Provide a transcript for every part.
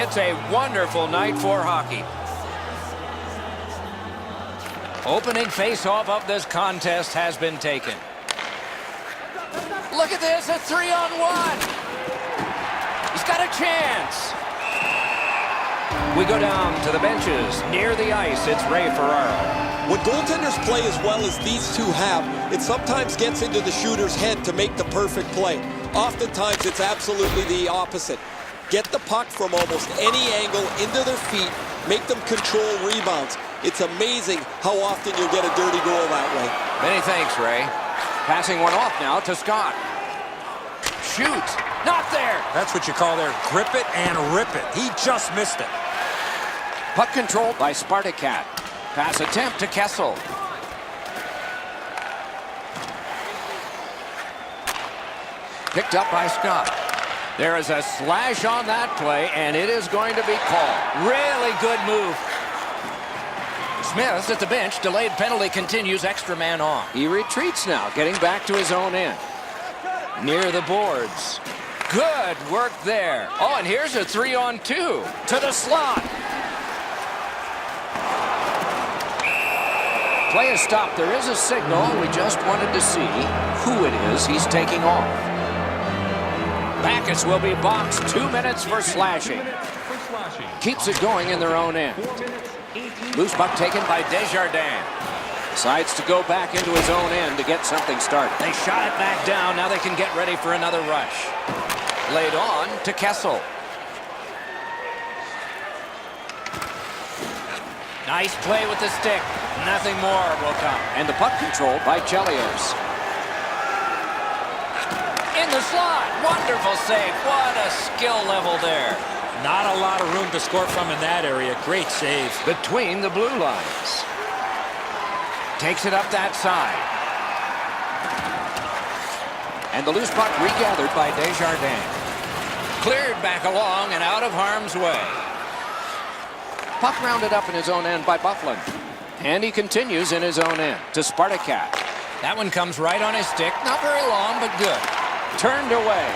It's a wonderful night for hockey. Opening face-off of this contest has been taken. Look at this, a 3-on-1. He's got a chance. We go down to the benches. Near the ice, it's Ray Ferraro. When goaltenders play as well as these two have, it sometimes gets into the shooter's head to make the perfect play. Oftentimes, it's absolutely the opposite. Get the puck from almost any angle into their feet, make them control rebounds. It's amazing how often you'll get a dirty goal that way. Many thanks, Ray. Passing one off now to Scott. Shoot! Not there! That's what you call there, grip it and rip it. He just missed it. Puck controlled by Spartacat. Pass attempt to Kessel. Picked up by Scott. There is a slash on that play, and it is going to be called. Really good move. Smith at the bench. Delayed penalty continues. Extra man on. He retreats now, getting back to his own end. Near the boards. Good work there. Oh, and here's a 3-on-2 to the slot. Play is stopped. There is a signal. We just wanted to see who it is he's taking off. Backus will be boxed. 2 minutes for slashing. Keeps it going in their own end. Loose puck taken by Desjardins. Decides to go back into his own end to get something started. They shot it back down. Now they can get ready for another rush. Laid on to Kessel. Nice play with the stick. Nothing more will come. And the puck controlled by Chelios. In the slot. Wonderful save. What a skill level there. Not a lot of room to score from in that area. Great save. Between the blue lines. Takes it up that side. And the loose puck regathered by Desjardins. Cleared back along and out of harm's way. Puck rounded up in his own end by Bufflin. And he continues in his own end to Spartacat. That one comes right on his stick. Not very long, but good. Turned away.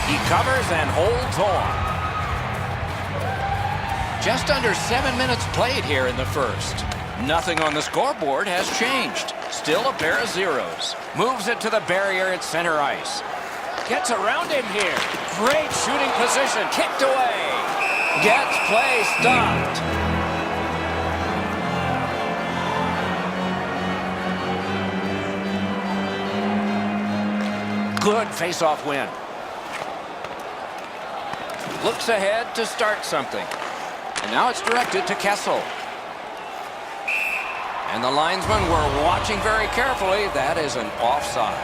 He covers and holds on. Just under 7 minutes played here in the first. Nothing on the scoreboard has changed. Still a pair of zeros. Moves it to the barrier at center ice. Gets around him here. Great shooting position. Kicked away. Gets play stopped. Good face-off win. Looks ahead to start something. And now it's directed to Kessel. And the linesmen were watching very carefully. That is an offside.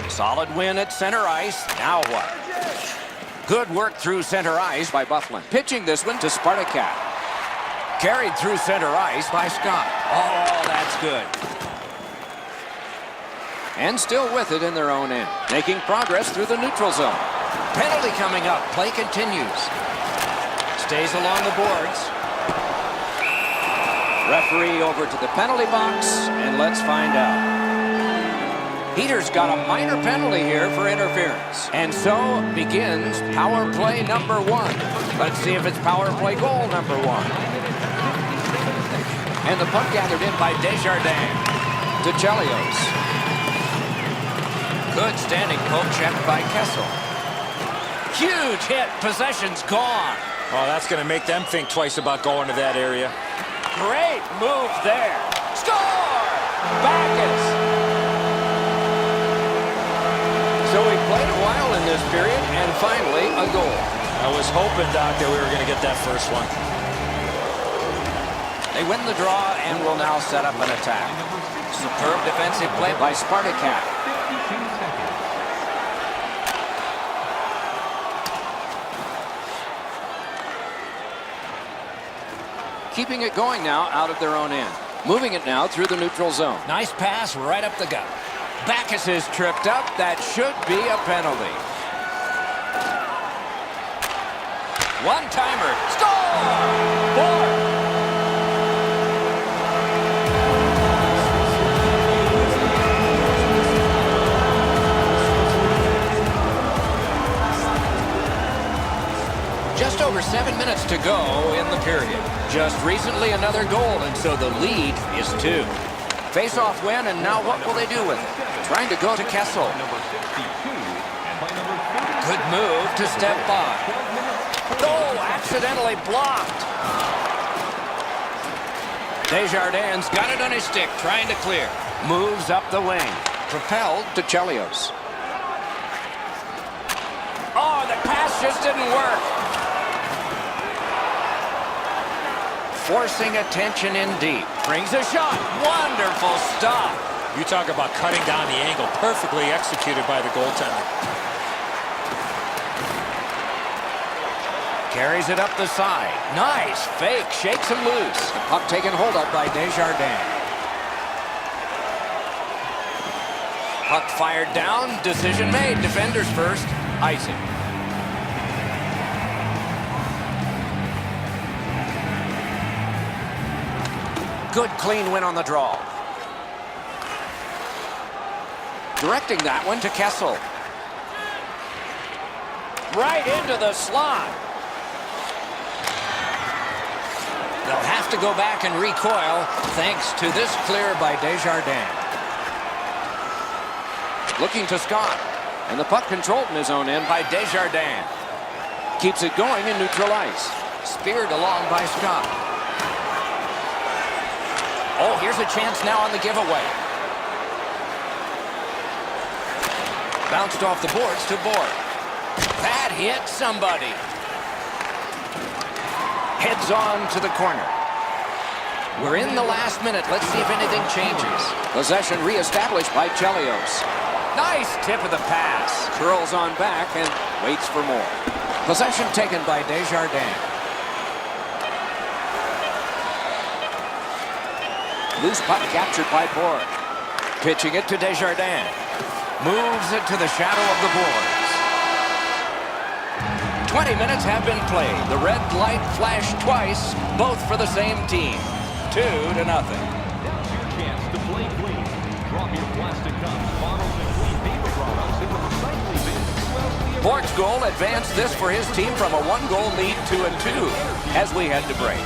Solid win at center ice. Now what? Good work through center ice by Bufflin. Pitching this one to Spartacat. Carried through center ice by Scott. Oh, that's good. And still with it in their own end. Making progress through the neutral zone. Penalty coming up. Play continues. Stays along the boards. Referee over to the penalty box, and let's find out. Peter's got a minor penalty here for interference. And so begins power play number 1. Let's see if it's power play goal number 1. And the puck gathered in by Desjardins to Chelios. Good standing poke check by Kessel. Huge hit. Possession's gone. Oh, that's going to make them think twice about going to that area. Great move there. Score! Backus. So we played a while in this period, and finally a goal. I was hoping, Doc, that we were going to get that first one. They win the draw and will now set up an attack. Superb defensive play by Spartacat. Keeping it going now out of their own end. Moving it now through the neutral zone. Nice pass right up the gut. Backus is tripped up. That should be a penalty. One-timer. Score! Four. Just over 7 minutes to go in the period. Just recently another goal, and so the lead is 2. Face-off win, and now what will they do with it? Trying to go to Kessel. Good move to step by. Oh, accidentally blocked. Desjardins got it on his stick, trying to clear. Moves up the wing. Propelled to Chelios. Oh, the pass just didn't work. Forcing attention in deep. Brings a shot. Wonderful stop. You talk about cutting down the angle. Perfectly executed by the goaltender. Carries it up the side. Nice fake. Shakes him loose. The puck taken hold of by Desjardins. Puck fired down. Decision made. Defenders first. Icing. Good clean win on the draw. Directing that one to Kessel. Right into the slot. They'll have to go back and recoil thanks to this clear by Desjardins. Looking to Scott. And the puck controlled in his own end by Desjardins. Keeps it going in neutral ice. Speared along by Scott. Oh, here's a chance now on the giveaway. Bounced off the boards to Borg. That hit somebody. Heads on to the corner. We're in the last minute. Let's see if anything changes. Possession reestablished by Chelios. Nice tip of the pass. Curls on back and waits for more. Possession taken by Desjardins. Loose puck captured by Borg. Pitching it to Desjardins. Moves it to the shadow of the boards. 20 minutes have been played. The red light flashed twice, both for the same team. 2-0. Now's your chance to play clean. Drop your plastic cups, bottles, and clean paper products in the recycling bin. Borg's goal advanced this for his team from a 1-goal lead to a 2 as we head to break.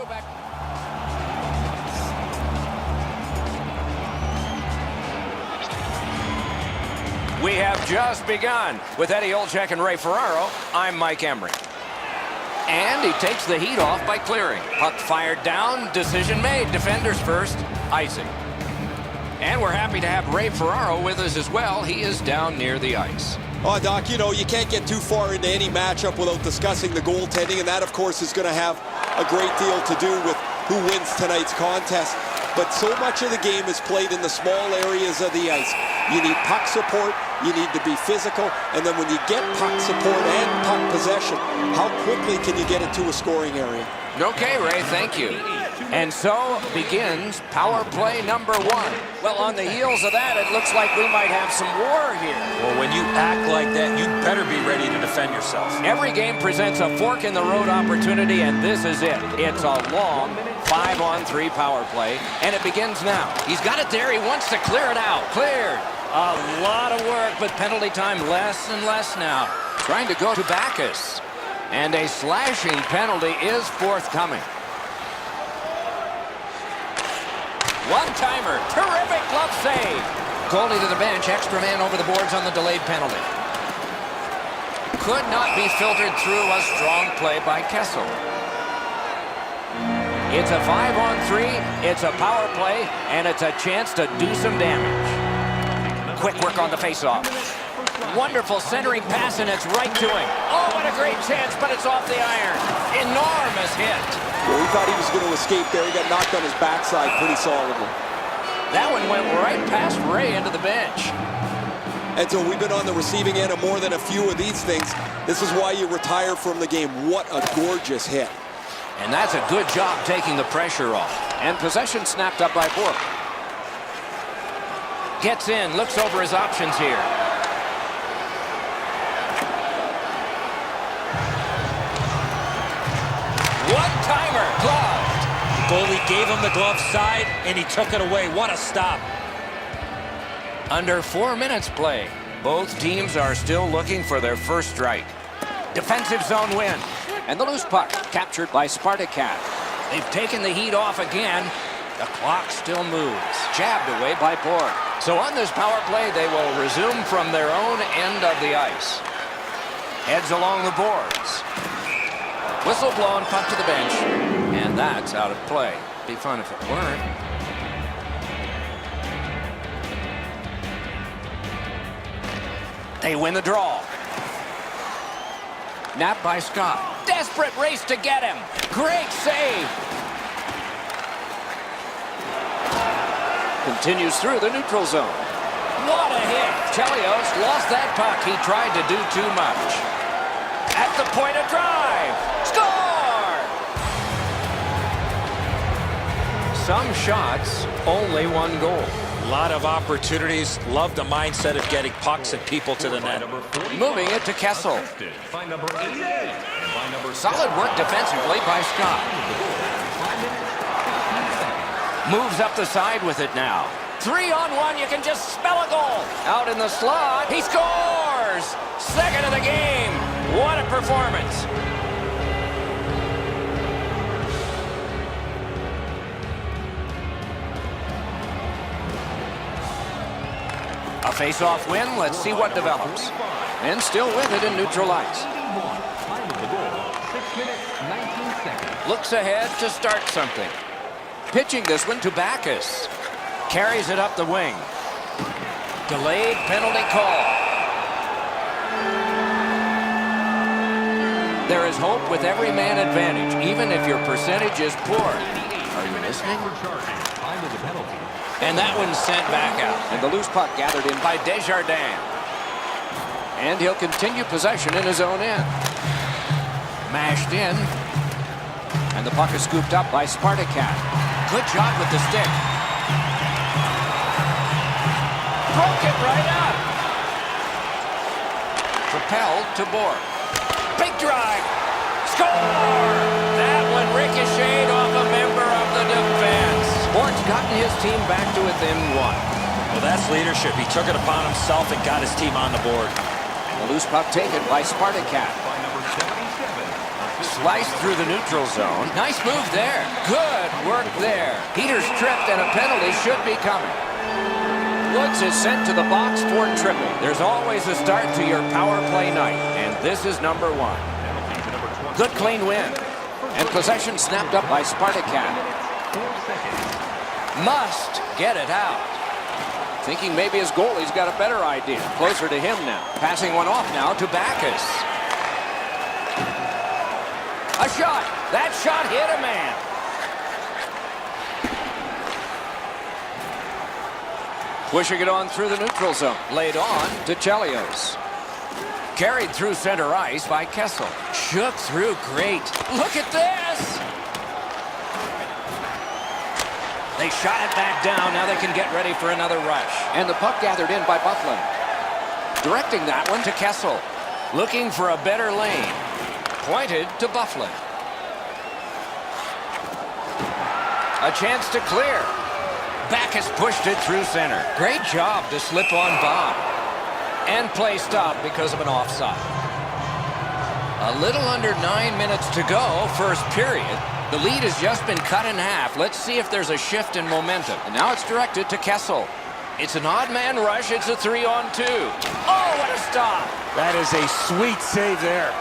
back. We have just begun with Eddie Olczyk and Ray Ferraro. I'm Mike Emery. And he takes the heat off by clearing. Puck fired down, decision made. Defenders first, icing. And we're happy to have Ray Ferraro with us as well. He is down near the ice. Oh, Doc, you know, you can't get too far into any matchup without discussing the goaltending, and that, of course, is going to have a great deal to do with who wins tonight's contest. But so much of the game is played in the small areas of the ice. You need puck support, you need to be physical, and then when you get puck support and puck possession, how quickly can you get it to a scoring area? Okay, Ray, thank you. And so begins power play number 1. Well, on the heels of that, it looks like we might have some war here. Well, when you act like that, you better be ready to defend yourself. Every game presents a fork-in-the-road opportunity, and this is it. It's a long 5-on-3 power play, and it begins now. He's got it there. He wants to clear it out. Cleared. A lot of work, but penalty time less and less now. Trying to go to Backus, and a slashing penalty is forthcoming. One-timer, terrific glove save. Goalie to the bench, extra man over the boards on the delayed penalty. Could not be filtered through. A strong play by Kessel. It's a 5-on-3, it's a power play, and it's a chance to do some damage. Quick work on the faceoff. Wonderful centering pass, and it's right to him. Oh, what a great chance, but it's off the iron. Enormous hit. Well, he thought he was going to escape there. He got knocked on his backside pretty solidly. That one went right past Ray into the bench. And so we've been on the receiving end of more than a few of these things. This is why you retire from the game. What a gorgeous hit. And that's a good job taking the pressure off. And possession snapped up by Bourque. Gets in, looks over his options here. One-timer, gloved. Goalie gave him the glove side, and he took it away. What a stop. Under 4 minutes play. Both teams are still looking for their first strike. Defensive zone win. And the loose puck captured by Spartacat. They've taken the heat off again. The clock still moves. Jabbed away by Bourque. So on this power play, they will resume from their own end of the ice. Heads along the boards. Whistle blown, puck to the bench. And that's out of play. Be fun if it weren't. They win the draw. Napped by Scott. Desperate race to get him. Great save. Continues through the neutral zone. What a hit. Chelios lost that puck. He tried to do too much. At the point of drive. Score! Some shots, only one goal. A lot of opportunities. Love the mindset of getting pucks and people to the net. Moving it to Kessel. Solid work defensively by Scott. Moves up the side with it now. 3-on-1, you can just smell a goal. Out in the slot, he scores! Second of the game. What a performance. A face-off win. Let's see what develops. And still with it in neutral ice. Looks ahead to start something. Pitching this one to Backus. Carries it up the wing. Delayed penalty call. There is hope with every man advantage, even if your percentage is poor. Are you listening? And that one's sent back out. And the loose puck gathered in by Desjardins. And he'll continue possession in his own end. Mashed in. And the puck is scooped up by Spartacat. Good job with the stick. Broke it right up. Propelled to Bourque. Big drive. Score! That one ricocheted off a member of the defense. Bourque's gotten his team back to within one. Well, that's leadership. He took it upon himself and got his team on the board. The loose puck taken by Spartacat. sliced through the neutral zone. Nice move there. Good work there. Peters tripped, and a penalty should be coming. Woods is sent to the box for tripping. There's always a start to your power play night, and this is number 1. Good clean win. And possession snapped up by Spartacat. Must get it out. Thinking maybe his goalie's got a better idea. Closer to him now. Passing one off now to Backus. A shot. That shot hit a man. Pushing it on through the neutral zone. Laid on to Chelios. Carried through center ice by Kessel. Shook through great. Look at this. They shot it back down. Now they can get ready for another rush. And the puck gathered in by Bufflin. Directing that one to Kessel. Looking for a better lane. Pointed to Bufflin. A chance to clear. Backus pushed it through center. Great job to slip on by. And play stopped because of an offside. A little under 9 minutes to go, first period. The lead has just been cut in half. Let's see if there's a shift in momentum. And now it's directed to Kessel. It's an odd man rush. It's a 3-on-2. Oh, what a stop. That is a sweet save there.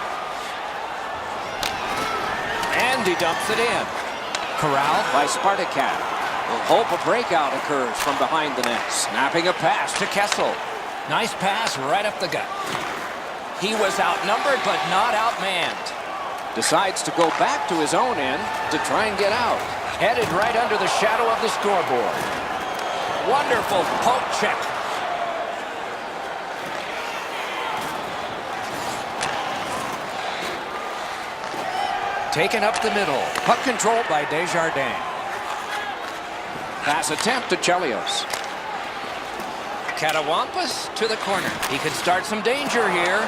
And he dumps it in. Corralled by Spartacat. We'll hope a breakout occurs from behind the net. Snapping a pass to Kessel. Nice pass right up the gut. He was outnumbered but not outmanned. Decides to go back to his own end to try and get out. Headed right under the shadow of the scoreboard. Wonderful poke check. Taken up the middle. Puck controlled by Desjardins. Pass attempt to Chelios. Catawampus to the corner. He could start some danger here.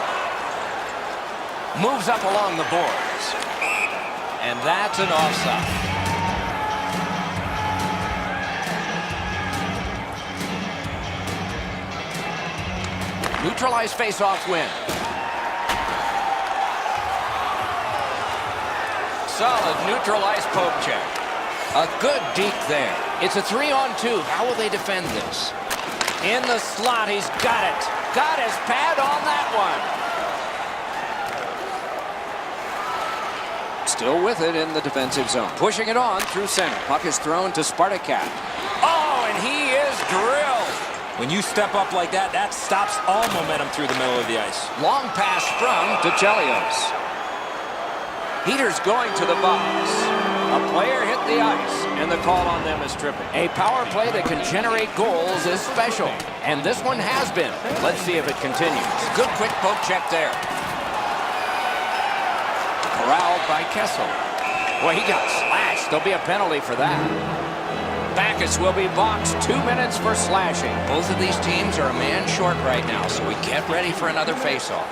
Moves up along the boards. And that's an offside. Neutralized face-off win. Solid neutralized poke check. A good deke there. It's a 3-on-2. How will they defend this? In the slot, he's got it. Got his pad on that one. Still with it in the defensive zone. Pushing it on through center. Puck is thrown to Spartacat. Oh, and he is drilled. When you step up like that, that stops all momentum through the middle of the ice. Long pass sprung to Chelios. Peters going to the box. A player hit the ice, and the call on them is tripping. A power play that can generate goals is special, and this one has been. Let's see if it continues. Good quick poke check there. Corralled by Kessel. Boy, he got slashed. There'll be a penalty for that. Backus will be boxed. 2 minutes for slashing. Both of these teams are a man short right now, so we get ready for another faceoff.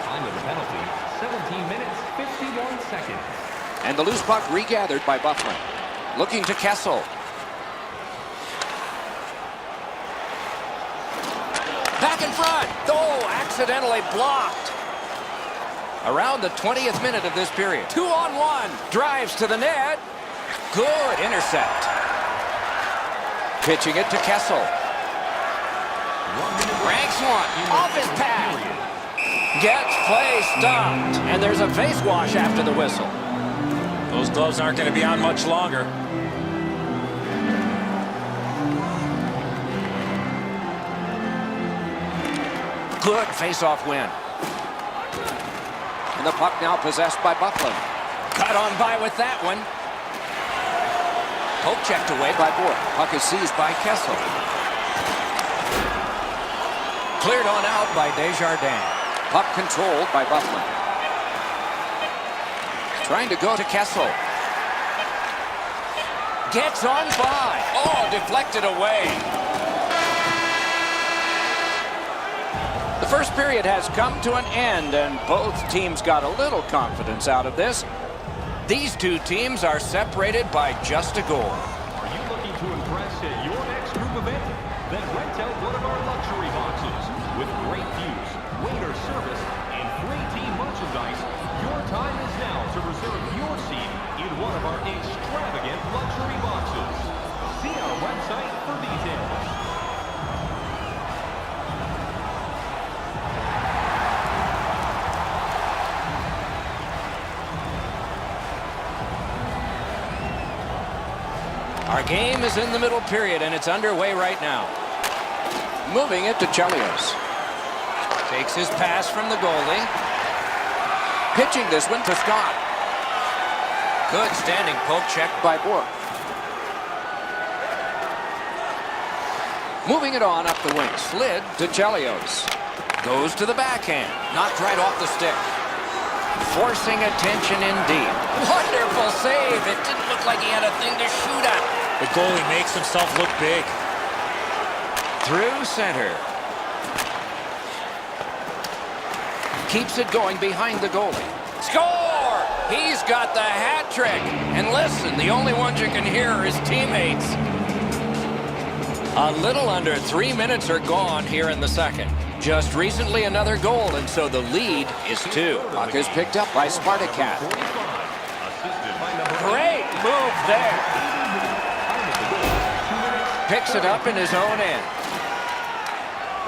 Time of the penalty, 17 minutes, 51 seconds. And the loose puck regathered by Bufflin. Looking to Kessel. Back in front. Oh, accidentally blocked. Around the 20th minute of this period. 2-on-1. Drives to the net. Good intercept. Pitching it to Kessel. Ranks one. Off his pad. Gets play stopped. And there's a face wash after the whistle. Those gloves aren't going to be on much longer. Good face-off win. And the puck now possessed by Bufflin. Cut on by with that one. Poke checked away by Boyd. Puck is seized by Kessel. Cleared on out by Desjardins. Puck controlled by Bufflin. Trying to go to Kessel. Gets on by. Oh, deflected away. The first period has come to an end, and both teams got a little confidence out of this. These two teams are separated by just a goal. Are you looking to impress at your next group event? Then rent out one of our luxury boxes. With great views, waiter service, and free team merchandise, your time is now to The game is in the middle period, and it's underway right now. Moving it to Chelios. Takes his pass from the goalie. Pitching this one to Scott. Good standing poke check by Bork. Moving it on up the wing. Slid to Chelios. Goes to the backhand. Knocked right off the stick. Forcing attention indeed. Wonderful save. It didn't look like he had a thing to shoot at. The goalie makes himself look big. Through center. Keeps it going behind the goalie. Score! He's got the hat trick. And listen, the only ones you can hear are his teammates. A little under 3 minutes are gone here in the second. Just recently another goal, and so the lead is 2. Puck is picked up by Spartacat. Great move there. Picks it up in his own end.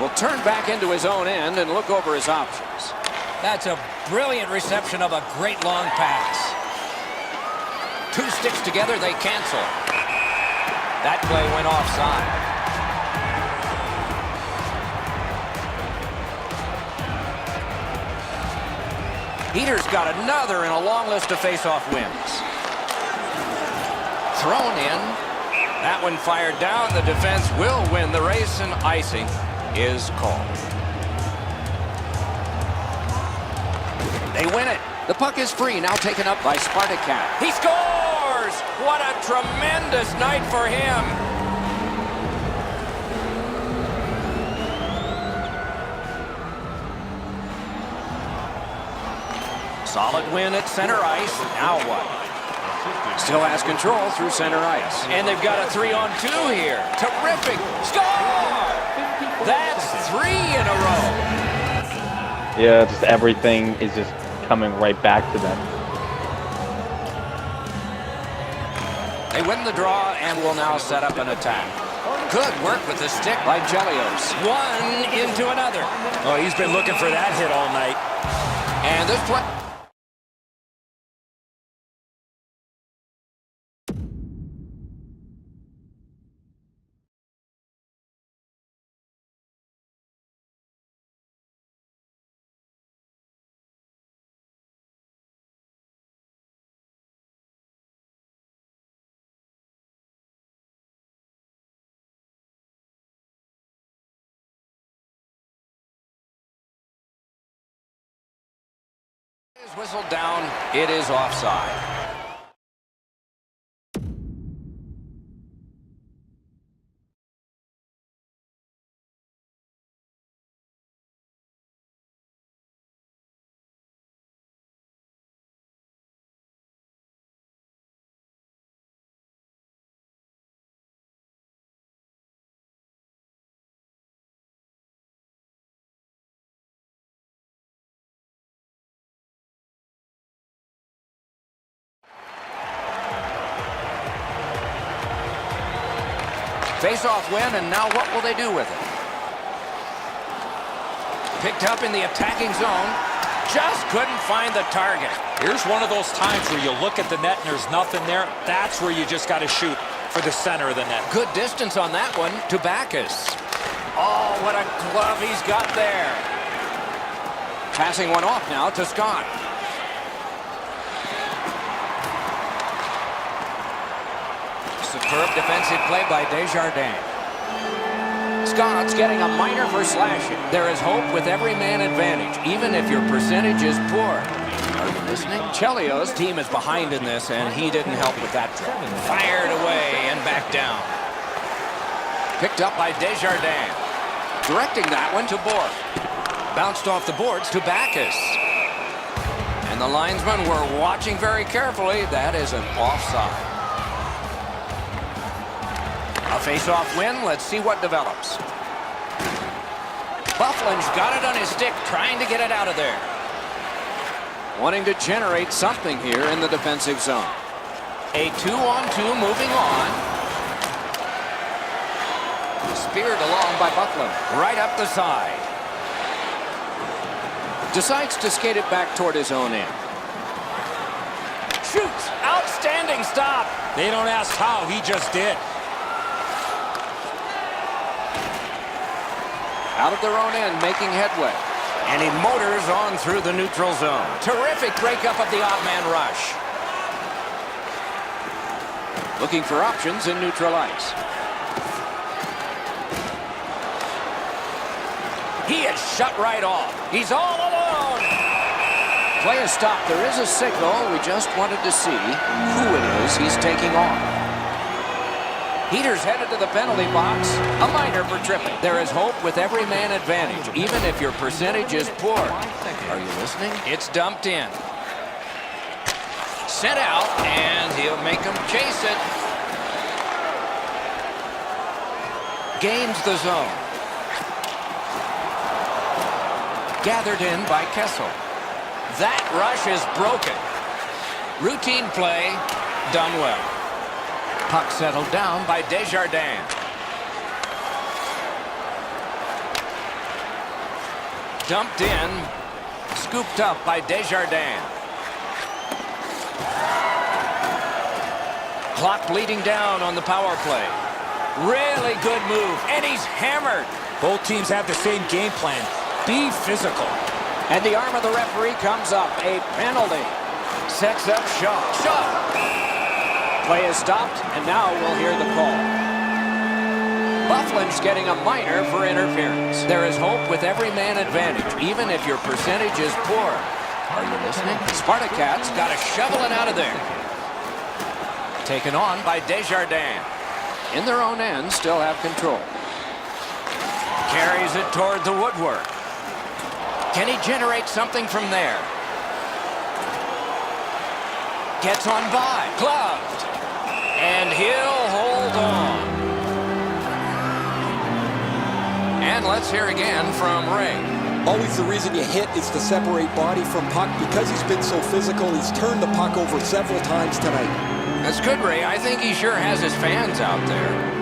Will turn back into his own end and look over his options. That's a brilliant reception of a great long pass. 2 sticks together, they cancel. That play went offside. Peter's got another in a long list of face-off wins. Thrown in. That one fired down. The defense will win the race, and icing is called. They win it. The puck is free, now taken up by Spartacat. He scores! What a tremendous night for him. Solid win at center ice. Now what? Still has control through center ice. And they've got a 3-on-2 here. Terrific. Score! That's 3 in a row. Yeah, just everything is just coming right back to them. They win the draw and will now set up an attack. Good work with the stick by Chelios. One into another. Oh, he's been looking for that hit all night. And this play... is whistled down. It is offside. Face-off win, and now what will they do with it? Picked up in the attacking zone. Just couldn't find the target. Here's one of those times where you look at the net and there's nothing there. That's where you just got to shoot for the center of the net. Good distance on that one to Backus. Oh, what a glove he's got there. Passing one off now to Scott. Superb defensive play by Desjardins. Scott's getting a minor for slashing. There is hope with every man advantage, even if your percentage is poor. Are you listening? Chelios' team is behind in this, and he didn't help with that draw. Fired away and back down. Picked up by Desjardins. Directing that one to Bork. Bounced off the boards to Backus. And the linesmen were watching very carefully. That is an offside. A face-off win. Let's see what develops. Bufflin's got it on his stick, trying to get it out of there. Wanting to generate something here in the defensive zone. A 2-on-2 moving on. Speared along by Bufflin. Right up the side. Decides to skate it back toward his own end. Shoots. Outstanding stop. They don't ask how, he just did. Out of their own end, making headway. And he motors on through the neutral zone. Terrific breakup of the odd man rush. Looking for options in neutral ice. He is shut right off. He's all alone. Play is stopped. There is a signal. We just wanted to see who it is he's taking on. Heater's headed to the penalty box. A minor for tripping. There is hope with every man advantage, even if your percentage is poor. Are you listening? It's dumped in. Sent out, and he'll make him chase it. Gains the zone. Gathered in by Kessel. That rush is broken. Routine play, done well. Puck settled down by Desjardins. Dumped in. Scooped up by Desjardins. Clock bleeding down on the power play. Really good move, and he's hammered. Both teams have the same game plan. Be physical. And the arm of the referee comes up. A penalty. Sets up Shaw. Shot. Play is stopped, and now we'll hear the call. Bufflin's getting a minor for interference. There is hope with every man advantage, even if your percentage is poor. Are you listening? Spartacats got to shovel it out of there. Taken on by Desjardins. In their own end, still have control. Carries it toward the woodwork. Can he generate something from there? Gets on by. Gloved. And he'll hold on. And let's hear again from Ray. Always the reason you hit is to separate body from puck. Because he's been so physical, he's turned the puck over several times tonight. That's good, Ray. I think he sure has his fans out there.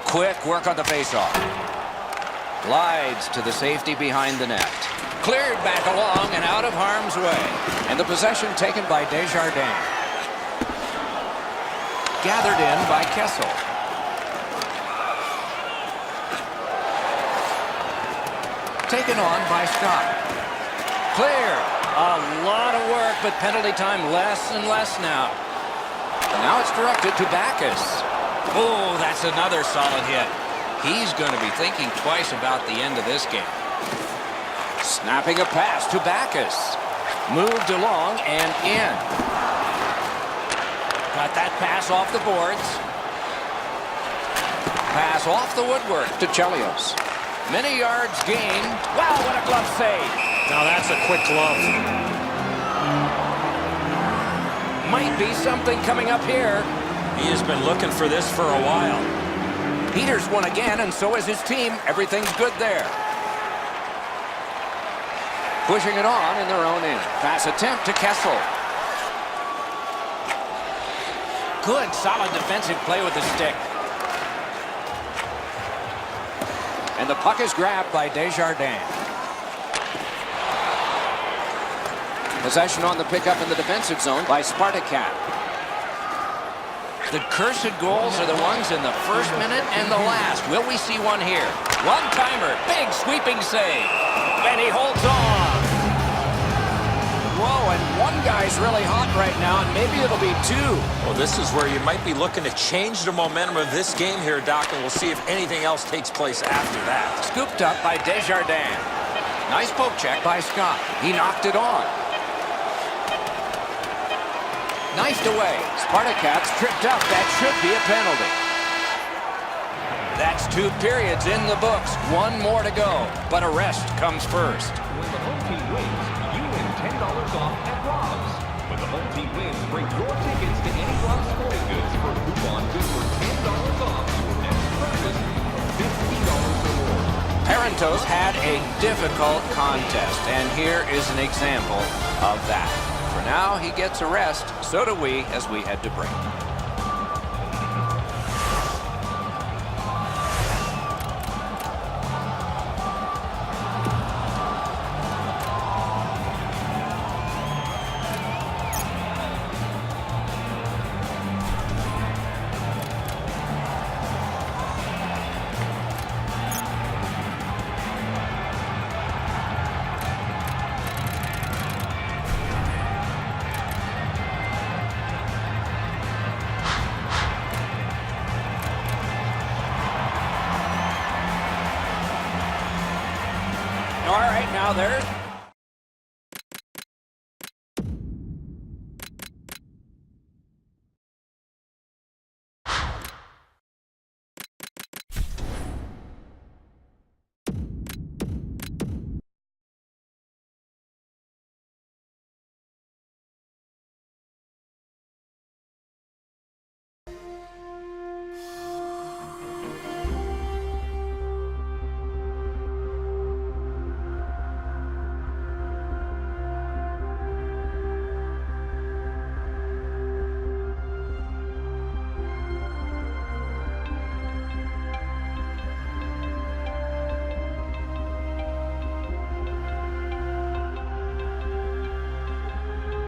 Quick work on the faceoff. Glides to the safety behind the net. Cleared back along and out of harm's way. And the possession taken by Desjardins. Gathered in by Kessel. Taken on by Scott. Cleared. A lot of work, but penalty time less and less now. And now it's directed to Backus. Oh, that's another solid hit. He's going to be thinking twice about the end of this game. Snapping a pass to Backus. Moved along and in. Got that pass off the boards. Pass off the woodwork to Chelios. Many yards gained. Wow, what a glove save. Now that's a quick glove. Might be something coming up here. He has been looking for this for a while. Peters won again, and so is his team. Everything's good there. Pushing it on in their own end. Pass attempt to Kessel. Good, solid defensive play with the stick. And the puck is grabbed by Desjardins. Possession on the pickup in the defensive zone by Spartacat. The cursed goals are the ones in the first minute and the last. Will we see one here? One-timer, big sweeping save. And he holds on. Whoa, and one guy's really hot right now, and maybe it'll be two. Well, this is where you might be looking to change the momentum of this game here, Doc, and we'll see if anything else takes place after that. Scooped up by Desjardins. Nice poke check by Scott. He knocked it on. Knifed away. Spartacats tripped up. That should be a penalty. That's 2 periods in the books. 1 more to go. But a rest comes first. When the home team wins, you win $10 off at Rob's. When the home team wins, bring your tickets to any Rob's Sporting Goods for coupon good for $10 off your next purchase of $50 or more. Parentos had a difficult contest, and here is an example of that. For now, he gets a rest. So do we as we head to break. Now there's